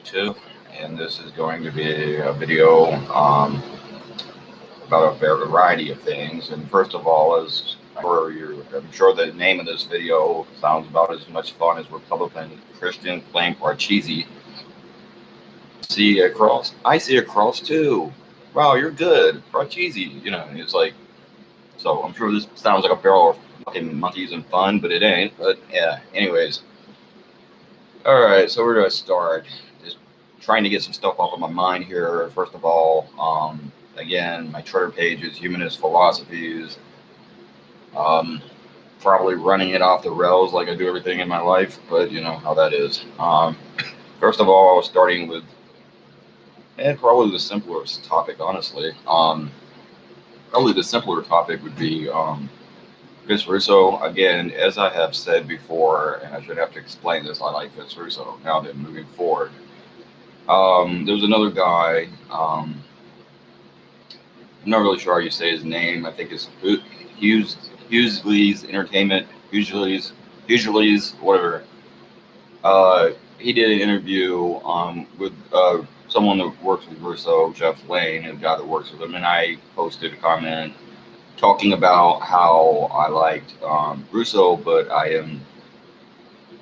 YouTube, and this is going to be a video about a variety of things. And first of all, I'm sure the name of this video sounds about as much fun as Republican Christian playing Parcheesi. I see a cross too. Wow, you're good, Parcheesi. It's like, so I'm sure this sounds like a barrel of fucking monkeys and fun, but it ain't. But yeah, anyways. All right, so we're gonna start. Just trying to get some stuff off of my mind here. First of all, again, my Twitter page is Humanist Philosophies. Probably running it off the rails like I do everything in my life, but you know how that is. First of all, starting with, probably the simplest topic, honestly. Probably the simpler topic would be Vince Russo. Again, as I have said before, and I should have to explain this, I like Vince Russo. Now then, moving forward. There was another guy, I'm not really sure how you say his name. I think it's Hughesleys Entertainment, Hughesleys, whatever. He did an interview with someone that works with Russo, Jeff Lane, a guy that works with him, and I posted a comment talking about how I liked Russo, but I am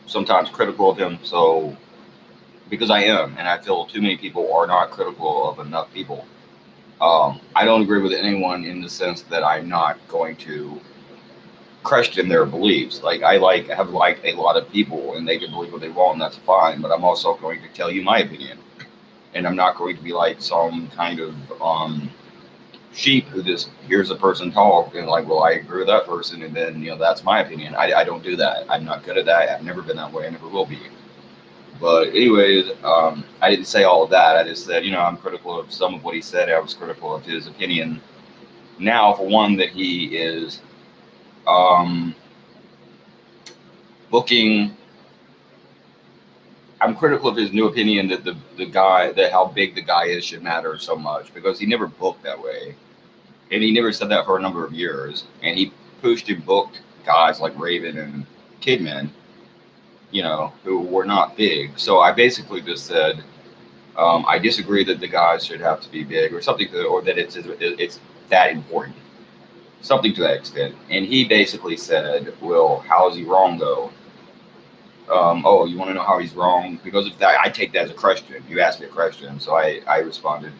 sometimes critical of him. So, because I am, and I feel too many people are not critical of enough people. I don't agree with anyone in the sense that I'm not going to question their beliefs. Like I have liked a lot of people, and they can believe what they want, and that's fine. But I'm also going to tell you my opinion, and I'm not going to be like some kind of sheep who just hears a person talk and like, well, I agree with that person, and then that's my opinion. I don't do that. I'm not good at that. I've never been that way. I never will be. But anyways, I didn't say all of that. I just said, I'm critical of some of what he said. I was critical of his opinion. Now, for one, that he is booking. I'm critical of his new opinion that that how big the guy is should matter so much, because he never booked that way. And he never said that for a number of years. And he pushed and booked guys like Raven and Kidman, who were not big. So I basically just said, I disagree that the guys should have to be big or something, or that it's that important. Something to that extent. And he basically said, well, how is he wrong though? Oh, you want to know how he's wrong? Because if that, I take that as a question. You asked me a question, so I responded.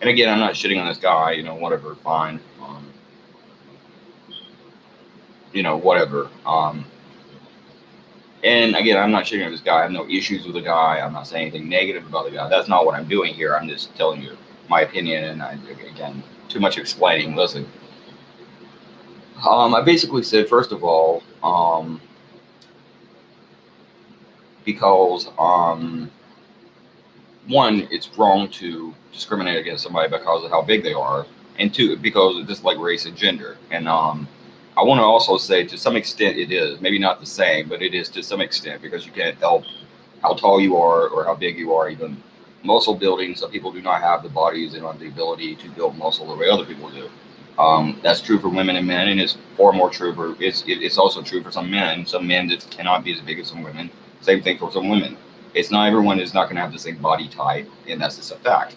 And again, I'm not shitting on this guy, whatever, fine. Whatever. And again, I'm not shitting on this guy. I have no issues with the guy. I'm not saying anything negative about the guy. That's not what I'm doing here. I'm just telling you my opinion. And again, too much explaining. Listen. I basically said, first of all, because one, it's wrong to discriminate against somebody because of how big they are, and two, because it's just like race and gender. And I want to also say, to some extent, it is maybe not the same, but it is to some extent, because you can't help how tall you are or how big you are. Even muscle building, some people do not have the bodies and have the ability to build muscle the way other people do. That's true for women and men, and it's far more true for it's also true for some men. Some men that cannot be as big as some women. Same thing for some women. It's not everyone is not going to have the same body type, and that's just a fact.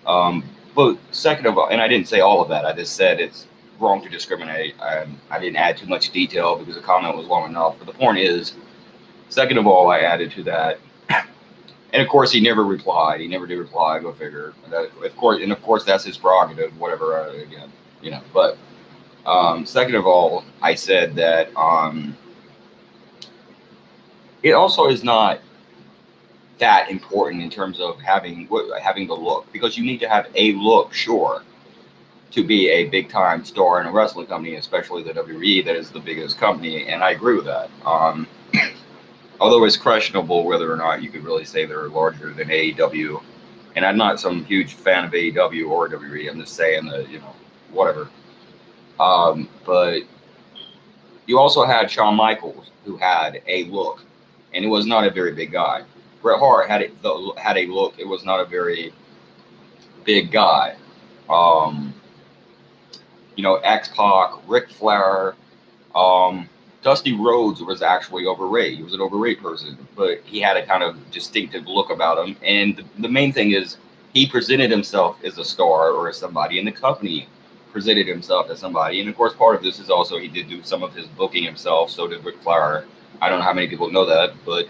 But second of all, and I didn't say all of that. I just said it's wrong to discriminate. I didn't add too much detail because the comment was long enough. But the point is, second of all, I added to that, and of course he never replied. He never did reply. Go figure. Of course, that's his prerogative. Whatever. Again, But second of all, I said that it also is not that important in terms of having the look, because you need to have a look, sure, to be a big time star in a wrestling company, especially the WWE, that is the biggest company, and I agree with that. Although it's questionable whether or not you could really say they're larger than AEW, and I'm not some huge fan of AEW or WWE. I'm just saying that whatever. But you also had Shawn Michaels, who had a look, and he was not a very big guy. Bret Hart had a look. It was not a very big guy. X-Pac, Ric Flair, Dusty Rhodes was actually overweight. He was an overweight person, but he had a kind of distinctive look about him. And the main thing is he presented himself as a star or as somebody, and the company presented himself as somebody. And of course, part of this is also he did do some of his booking himself. So did Ric Flair. I don't know how many people know that, but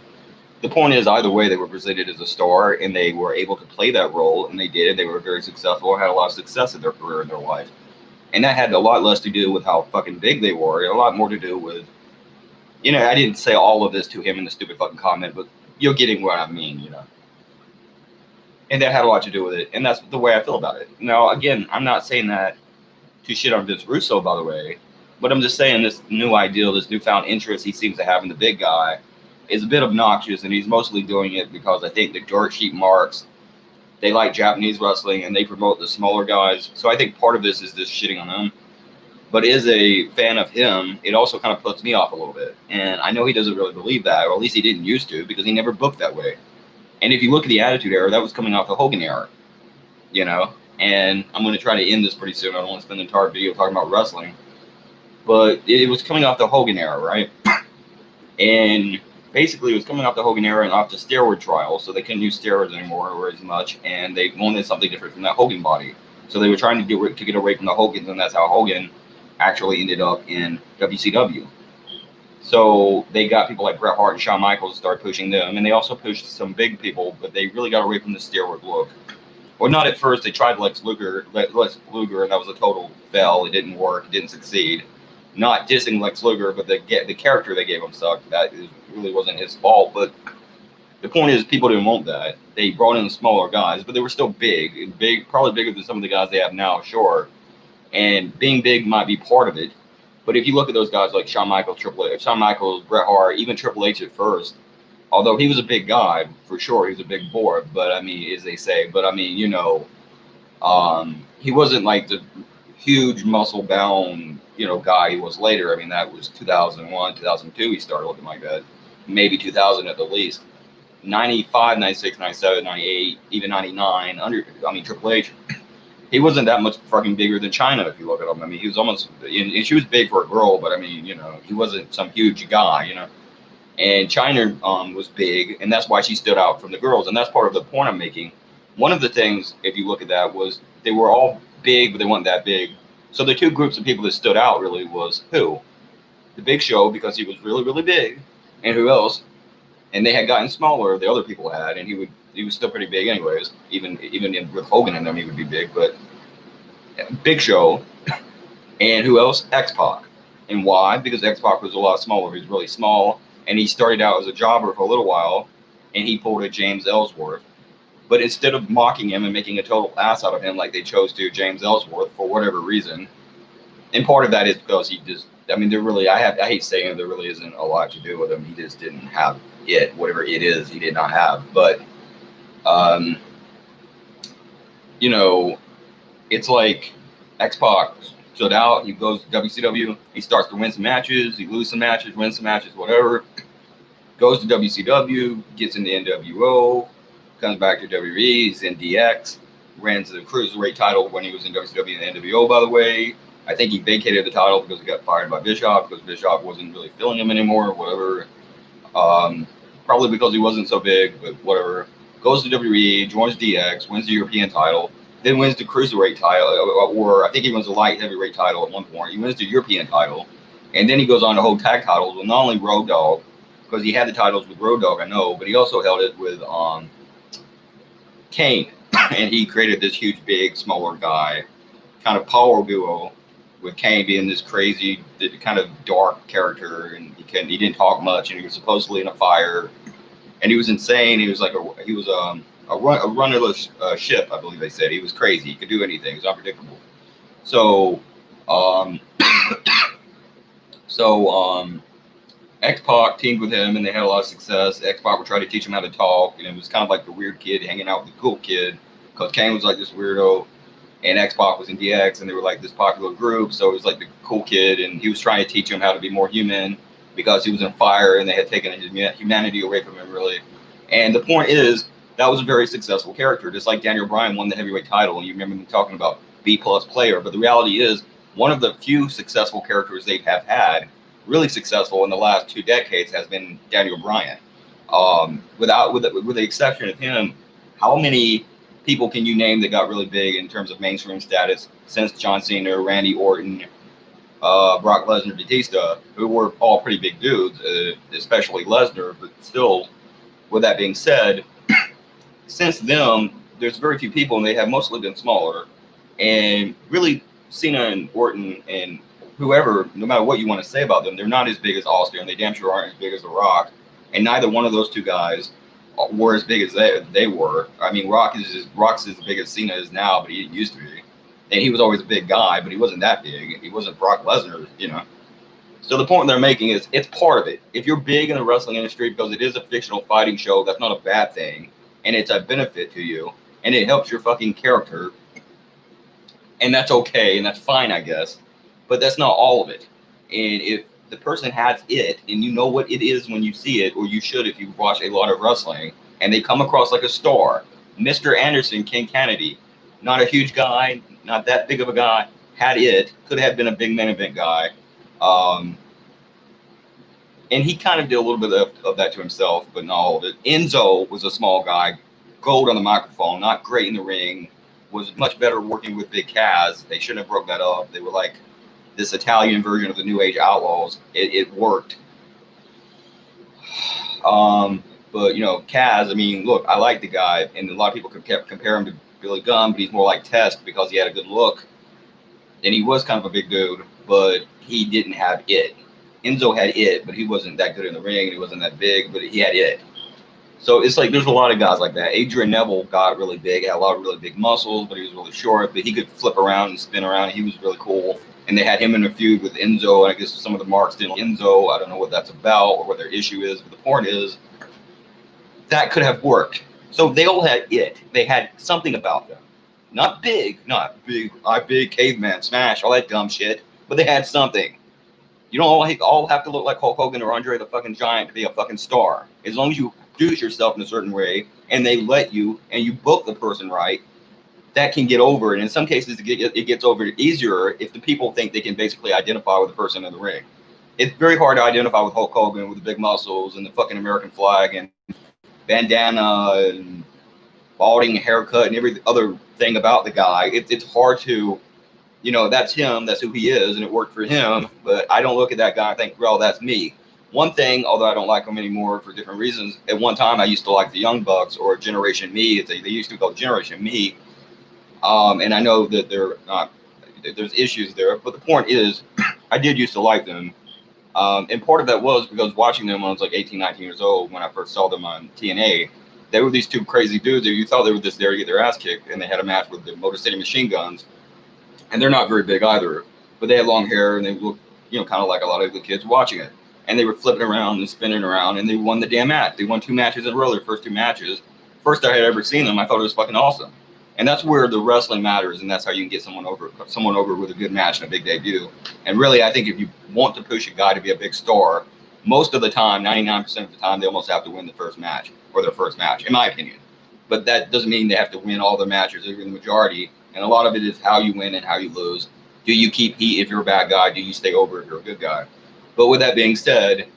the point is, either way, they were presented as a star, and they were able to play that role, and they did. They were very successful, had a lot of success in their career and their life. And that had a lot less to do with how fucking big they were, a lot more to do with, I didn't say all of this to him in the stupid fucking comment, but you're getting what I mean. And that had a lot to do with it, and that's the way I feel about it. Now, again, I'm not saying that to shit on Vince Russo, by the way, but I'm just saying this new ideal, this newfound interest he seems to have in the big guy is a bit obnoxious, and he's mostly doing it because I think the dirt sheet marks, they like Japanese wrestling, and they promote the smaller guys. So I think part of this is just shitting on him. But as a fan of him, it also kind of puts me off a little bit. And I know he doesn't really believe that, or at least he didn't used to, because he never booked that way. And if you look at the Attitude Era, that was coming off the Hogan era, And I'm going to try to end this pretty soon. I don't want to spend the entire video talking about wrestling. But it was coming off the Hogan era, right? And basically, it was coming off the Hogan era and off the steroid trial, so they couldn't use steroids anymore or as much, and they wanted something different from that Hogan body. So they were trying to get away from the Hogans, and that's how Hogan actually ended up in WCW. So they got people like Bret Hart and Shawn Michaels to start pushing them, and they also pushed some big people, but they really got away from the steroid look. Well, not at first. They tried Lex Luger, and that was a total fail. It didn't work. It didn't succeed. Not dissing Lex Luger, but the character they gave him sucked. Really wasn't his fault, but the point is people didn't want that. They brought in smaller guys, but they were still big, probably bigger than some of the guys they have now, sure. And being big might be part of it. But if you look at those guys like Shawn Michaels, Bret Hart, even Triple H at first, although he was a big guy, for sure, he was a big boy, but I mean, as they say, he wasn't like the huge muscle-bound, guy he was later. I mean, that was 2001, 2002 he started looking like that. Maybe 2000 at the least. 95, 96, 97, 98, even 99, Triple H, he wasn't that much fucking bigger than Chyna if you look at him. I mean, he was almost, and she was big for a girl, but I mean, he wasn't some huge guy, And Chyna was big, and that's why she stood out from the girls, and that's part of the point I'm making. One of the things, if you look at that, was they were all big, but they weren't that big. So the two groups of people that stood out really was who? The Big Show, because he was really, really big, and who else? And they had gotten smaller, the other people had, and he was still pretty big anyways. Even with Hogan in them, he would be big, but Big Show. And who else? X-Pac. And why? Because X-Pac was a lot smaller. He was really small, and he started out as a jobber for a little while, and he pulled a James Ellsworth. But instead of mocking him and making a total ass out of him like they chose to, James Ellsworth, for whatever reason, and part of that is because he just, I hate saying it, there really isn't a lot to do with him. He just didn't have it, whatever it is, he did not have. But, it's like X-Pac stood out, he goes to WCW, he starts to win some matches, he loses some matches, wins some matches, whatever, goes to WCW, gets in the NWO, comes back to WWE, he's in DX, ran the Cruiserweight title when he was in WCW and the NWO, by the way. I think he vacated the title because he got fired by Bischoff, because Bischoff wasn't really feeling him anymore, or whatever. Probably because he wasn't so big, but whatever. Goes to WWE, joins DX, wins the European title, then wins the Cruiserweight title, or I think he wins the light heavyweight title at one point. He wins the European title, and then he goes on to hold tag titles with not only Road Dogg, because he had the titles with Road Dogg, I know, but he also held it with Kane, and he created this huge, big, smaller guy kind of power duo, with Kane being this crazy, kind of dark character, and he didn't talk much, and he was supposedly in a fire, and he was insane. He was like a runnerless ship, I believe they said. He was crazy. He could do anything. He was unpredictable. So, X-Pac teamed with him, and they had a lot of success. X-Pac would try to teach him how to talk, and it was kind of like the weird kid hanging out with the cool kid, because Kane was like this weirdo, and X-Pac was in DX, and they were like this popular group, so it was like the cool kid, and he was trying to teach him how to be more human, because he was in fire, and they had taken his humanity away from him, really. And the point is, that was a very successful character, just like Daniel Bryan won the heavyweight title, and you remember me talking about B+ player, but the reality is, one of the few successful characters they have had really successful in the last 2 decades has been Daniel Bryan. With the exception of him, how many people can you name that got really big in terms of mainstream status since John Cena, Randy Orton, Brock Lesnar, Batista, who were all pretty big dudes, especially Lesnar, but still, with that being said, since them, there's very few people, and they have mostly been smaller. And really, Cena and Orton and whoever, no matter what you want to say about them, they're not as big as Austin, and they damn sure aren't as big as The Rock. And neither one of those two guys were as big as they were. I mean, Rock's as big as Cena is now, but he didn't used to be. And he was always a big guy, but he wasn't that big. He wasn't Brock Lesnar, you know. So the point they're making is it's part of it. If you're big in the wrestling industry because it is a fictional fighting show, that's not a bad thing, and it's a benefit to you, and it helps your fucking character, and that's okay, and that's fine, I guess. But that's not all of it. And if the person has it, and you know what it is when you see it, or you should if you watch a lot of wrestling, and they come across like a star. Mr. Anderson, King Kennedy, not a huge guy, not that big of a guy, had it, could have been a big main event guy. And he kind of did a little bit of that to himself, but not all of it. Enzo was a small guy, gold on the microphone, not great in the ring, was much better working with Big Kaz. They shouldn't have broke that up. They were like this Italian version of the New Age Outlaws. It worked. But, you know, Kaz, I mean, look, I like the guy, and a lot of people compare him to Billy Gunn, but he's more like Test because he had a good look. And he was kind of a big dude, but he didn't have it. Enzo had it, but he wasn't that good in the ring, and he wasn't that big, but he had it. So it's like there's a lot of guys like that. Adrian Neville got really big, had a lot of really big muscles, but he was really short, but he could flip around and spin around. He was really cool. And they had him in a feud with Enzo, and I guess some of the marks didn't like Enzo. I don't know what that's about or what their issue is, but the point is that could have worked. So they all had it. They had something about them. Not big, big caveman smash, all that dumb shit, but they had something. You don't all have to look like Hulk Hogan or Andre the fucking Giant to be a fucking star. As long as you do yourself in a certain way and they let you and you book the person right, that can get over. And in some cases, it gets over easier if the people think they can basically identify with the person in the ring. It's very hard to identify with Hulk Hogan with the big muscles and the fucking American flag and bandana and balding haircut and every other thing about the guy. It's hard to, you know, that's him, that's who he is, and it worked for him. But I don't look at that guy and think, well, that's me. One thing, although I don't like him anymore for different reasons, at one time I used to like the Young Bucks or Generation Me. They used to call Generation Me. And I know that they're not, there's issues there. But the point is, I did used to like them. And part of that was because watching them when I was like 18, 19 years old, when I first saw them on TNA, they were these two crazy dudes that you thought they were just there to get their ass kicked. And they had a match with the Motor City Machine Guns. And they're not very big either, but they had long hair and they looked, you know, kind of like a lot of the kids watching it. And they were flipping around and spinning around, and they won the damn match. They won 2 matches in a row, their first 2 matches. First I had ever seen them, I thought it was fucking awesome. And that's where the wrestling matters, and that's how you can get someone over with a good match and a big debut. And really, I think if you want to push a guy to be a big star, most of the time, 99% of the time, they almost have to win the first match or their first match, in my opinion. But that doesn't mean they have to win all the matches, even the majority. And a lot of it is how you win and how you lose. Do you keep heat if you're a bad guy? Do you stay over if you're a good guy? But with that being said,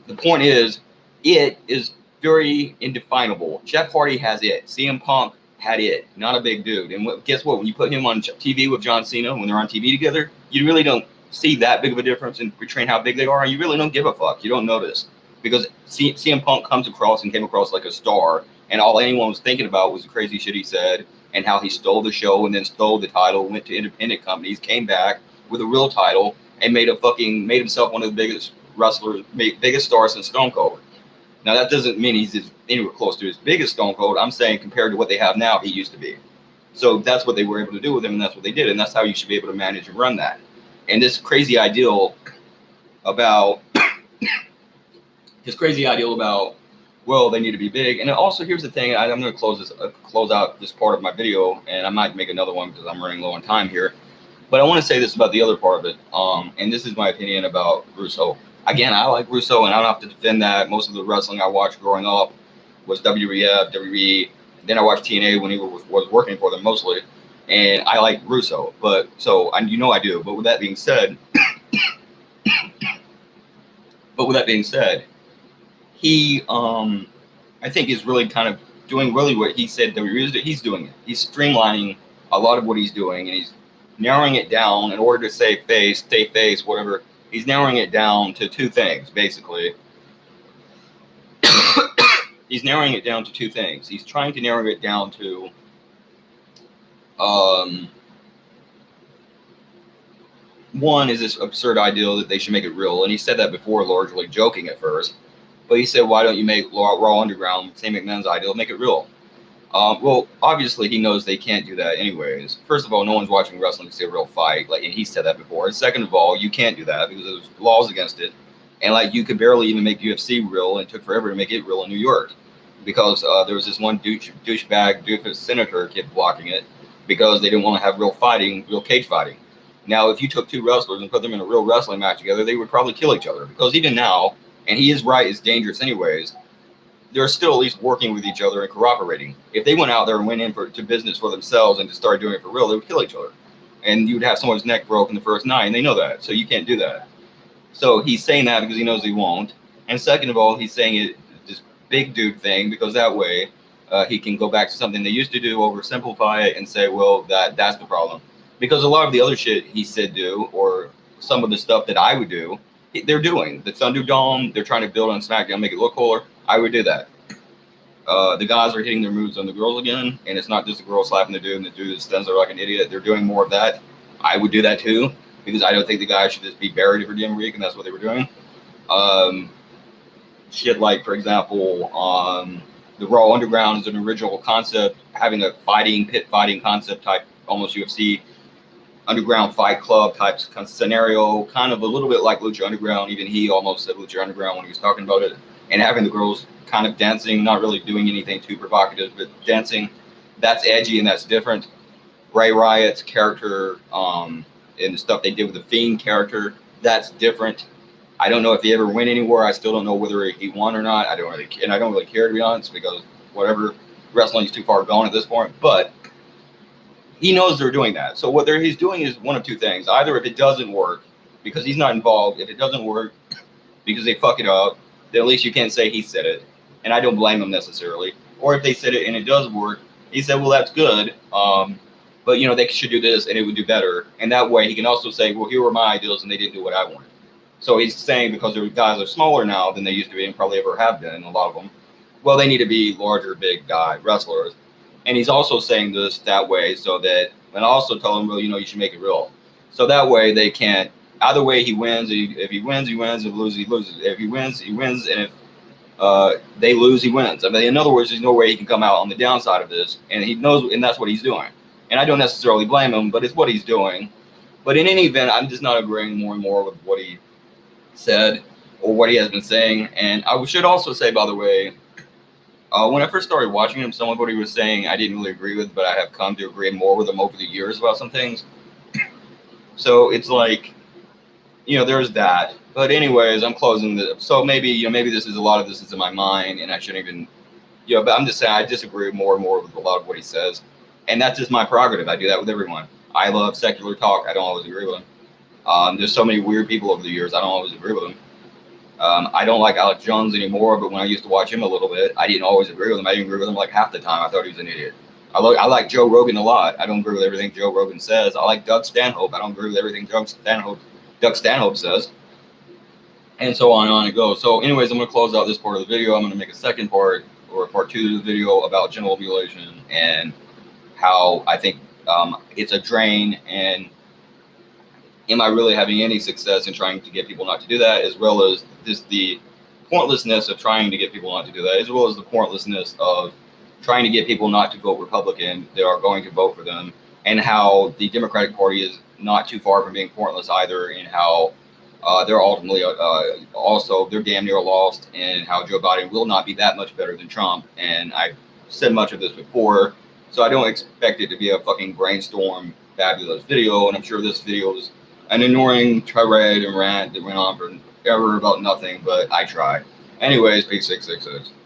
the point is, it is very indefinable. Jeff Hardy has it. CM Punk had it. Not a big dude. And guess what? When you put him on TV with John Cena, when they're on TV together, you really don't see that big of a difference in portraying how big they are. And you really don't give a fuck. You don't notice. Because CM Punk comes across and came across like a star. And all anyone was thinking about was the crazy shit he said and how he stole the show and then stole the title, went to independent companies, came back with a real title, and made himself one of the biggest wrestlers, biggest stars since Stone Cold. Now, that doesn't mean he's anywhere close to his biggest Stone Cold. I'm saying compared to what they have now, he used to be. So that's what they were able to do with him, and that's what they did, and that's how you should be able to manage and run that. And this crazy ideal about well, they need to be big. And also, here's the thing. I'm going to close out this part of my video, and I might make another one because I'm running low on time here. But I want to say this about the other part of it, and this is my opinion about Russo. Again, I like Russo, and I don't have to defend that. Most of the wrestling I watched growing up was WWF, WWE. Then I watched TNA when he was working for them mostly, and I like Russo. But so you know I do. But with that being said, But with that being said, he I think is really kind of doing really what he said that he's doing it. He's streamlining a lot of what he's doing, and he's narrowing it down in order to save face, stay face, whatever. He's narrowing it down to two things, basically. He's narrowing it down to two things. He's trying to narrow it down to one is this absurd ideal that they should make it real, and he said that before, largely joking at first. But he said, why don't you make Raw Underground, St. McMahon's ideal, make it real? Well, obviously he knows they can't do that anyways. First of all, no one's watching wrestling to see a real fight, like, and he said that before. And second of all, you can't do that because there's laws against it. And like, you could barely even make UFC real, and it took forever to make it real in New York because there was this one douchebag doofus senator kept blocking it because they didn't want to have real fighting, real cage fighting. Now, if you took two wrestlers and put them in a real wrestling match together, they would probably kill each other because even now, and he is right, it's dangerous anyways, they're still at least working with each other and cooperating. If they went out there and went in to business for themselves and just started doing it for real, they would kill each other. And you would have someone's neck broken the first night, and they know that. So you can't do that. So he's saying that because he knows he won't. And second of all, he's saying it this big dude thing because that way he can go back to something they used to do, oversimplify it, and say, well, that's the problem. Because a lot of the other shit he said do, or some of the stuff that I would do, they're doing. The Thunderdome, they're trying to build on SmackDown, make it look cooler. I would do that. The guys are hitting their moves on the girls again, and it's not just the girl slapping the dude and the dude stands there like an idiot. They're doing more of that. I would do that too, because I don't think the guys should just be buried every damn week, and that's what they were doing. Shit like, for example, the Raw Underground is an original concept, having a pit fighting concept type, almost UFC underground fight club type scenario, kind of a little bit like Lucha Underground. Even he almost said Lucha Underground when he was talking about it. And having the girls kind of dancing, not really doing anything too provocative, but dancing, that's edgy and that's different. Bray Wyatt's character and the stuff they did with the Fiend character, that's different. I don't know if he ever went anywhere. I still don't know whether he won or not. I don't really care, to be honest, because whatever, wrestling's too far gone at this point. But he knows they're doing that. So what he's doing is one of two things. Either if it doesn't work, because he's not involved, if it doesn't work because they fuck it up, then at least you can't say he said it. And I don't blame him necessarily. Or if they said it and it does work, he said, well, that's good. But, they should do this and it would do better. And that way he can also say, well, here were my ideals and they didn't do what I wanted. So he's saying because their guys are smaller now than they used to be and probably ever have been, a lot of them, well, they need to be larger, big guy wrestlers. And he's also saying this that way so that, and I also tell him, well, you should make it real. So that way they can't, either way he wins. If he wins, he wins. If he loses, he loses. If he wins, he wins. And if they lose, he wins. I mean, in other words, there's no way he can come out on the downside of this. And he knows, and that's what he's doing. And I don't necessarily blame him, but it's what he's doing. But in any event, I'm just not agreeing more and more with what he said or what he has been saying. And I should also say, by the way, when I first started watching him, some of what he was saying I didn't really agree with, but I have come to agree more with him over the years about some things. So it's like, there's that. But anyways, I'm closing this. So maybe this is a lot of this is in my mind, and I shouldn't even, but I'm just saying I disagree more and more with a lot of what he says. And that's just my prerogative. I do that with everyone. I love secular talk. I don't always agree with him. There's so many weird people over the years. I don't always agree with them. I don't like Alex Jones anymore, but when I used to watch him a little bit, I didn't always agree with him. I didn't agree with him like half the time. I thought he was an idiot. I like Joe Rogan a lot. I don't agree with everything Joe Rogan says. I like Doug Stanhope. I don't agree with everything Doug Stanhope says. And so on it goes. So anyways, I'm going to close out this part of the video. I'm going to make a second part, or part 2 of the video, about genital mutilation and how I think it's a drain, and am I really having any success in trying to get people not to do that, as well as the pointlessness of trying to get people not to do that, as well as the pointlessness of trying to get people not to vote Republican that are going to vote for them, and how the Democratic Party is not too far from being pointless either, in how they're ultimately also, they're damn near lost, and how Joe Biden will not be that much better than Trump. And I've said much of this before, so I don't expect it to be a fucking brainstorm fabulous video, and I'm sure this video is an annoying tirade and rant that went on forever about nothing, but I tried. Anyways, peace 666.